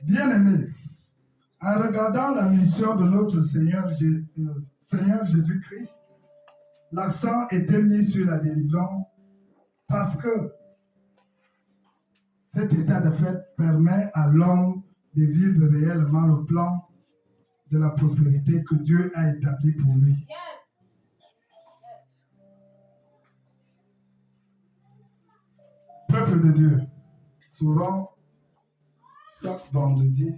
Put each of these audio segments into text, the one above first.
Bien-aimés, en regardant la mission de notre Seigneur Jésus-Christ, l'accent était mis sur la délivrance parce que cet état de fait permet à l'homme de vivre réellement le plan de la prospérité que Dieu a établi pour lui. Peuple de Dieu, souvent, chaque vendredi,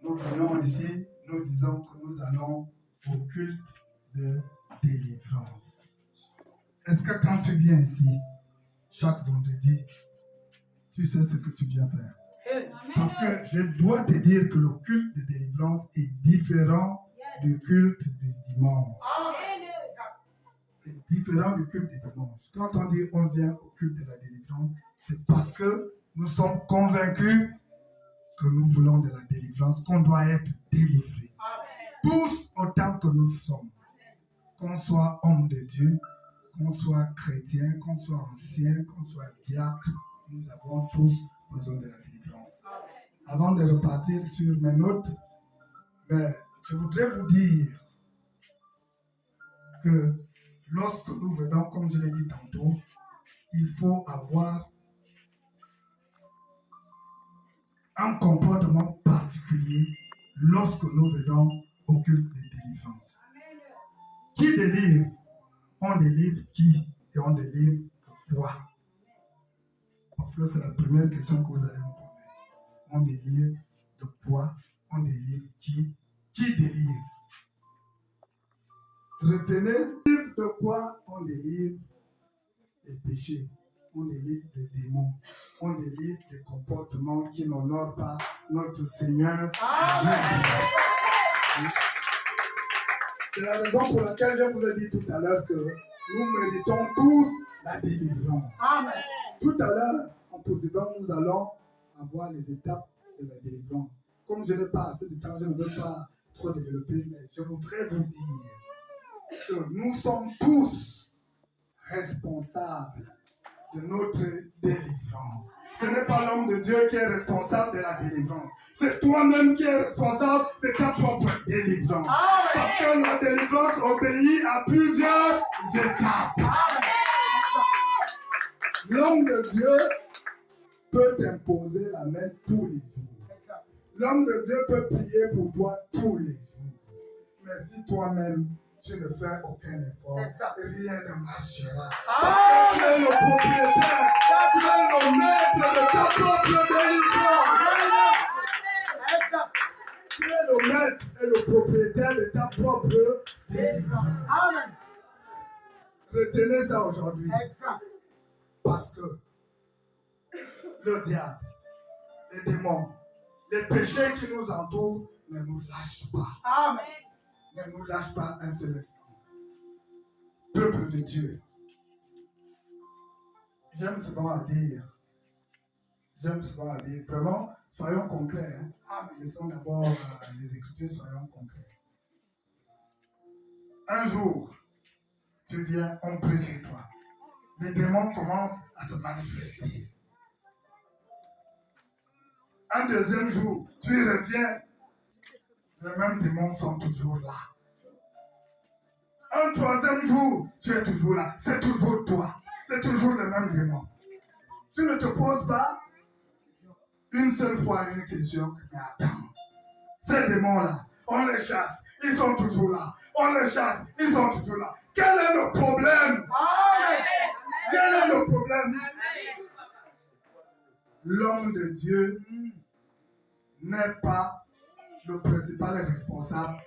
nous venons ici, nous disons que nous allons au culte de délivrance. Est-ce que quand tu viens ici, chaque vendredi, tu sais ce que tu viens faire? Parce que je dois te dire que le culte de délivrance est différent du culte du dimanche. C'est différent du culte du dimanche. Quand on dit on vient au culte de la délivrance, c'est parce que nous sommes convaincus que nous voulons de la délivrance, qu'on doit être délivrés. Tous autant que nous sommes. Qu'on soit homme de Dieu, qu'on soit chrétien, qu'on soit ancien, qu'on soit diacre, nous avons tous besoin de la délivrance. Avant de repartir sur mes notes, je voudrais vous dire que lorsque nous venons, comme je l'ai dit tantôt, il faut avoir un comportement particulier lorsque nous venons au culte de délivrance. Qui délivre? On délivre qui et on délivre quoi? Parce que c'est la première question que vous allez me poser. On délivre de quoi? On délivre qui? Qui délivre? Retenez, de quoi on délivre des péchés, on délivre des démons, on délivre des comportements qui n'honorent pas notre Seigneur Jésus. C'est la raison pour laquelle je vous ai dit tout à l'heure que nous méritons tous la délivrance. Amen. Tout à l'heure, en poursuivant, nous allons avoir les étapes de la délivrance. Comme je n'ai pas assez de temps, je ne veux pas trop développer, mais je voudrais vous dire que nous sommes tous responsables de notre délivrance. Ce n'est pas l'homme de Dieu qui est responsable de la délivrance. C'est toi-même qui es responsable de ta propre délivrance. Amen. Parce que la délivrance obéit à plusieurs étapes. Amen. L'homme de Dieu peut t'imposer la main tous les jours. L'homme de Dieu peut prier pour toi tous les jours. Mais si toi-même, tu ne fais aucun effort, rien ne marchera. Parce que tu es le propriétaire, tu es le maître de ta propre délivrance. Tu es le maître et le propriétaire de ta propre délivrance. Retenez ça aujourd'hui. Parce que le diable, les démons, les péchés qui nous entourent ne nous lâchent pas. Amen. Ne nous lâche pas un seul instant. Peuple de Dieu, j'aime souvent dire, vraiment, soyons concrets. Laissons d'abord les Écritures, soyons concrets. Un jour, tu viens, on prie sur toi. Les démons commencent à se manifester. Un deuxième jour, tu reviens, les mêmes démons sont toujours là. Un troisième jour, tu es toujours là. C'est toujours toi. C'est toujours le même démon. Tu ne te poses pas une seule fois une question. Mais attends, ces démons-là, on les chasse. Ils sont toujours là. On les chasse. Ils sont toujours là. Quel est le problème? Amen. Quel est le problème? L'homme de Dieu n'est pas le principal responsable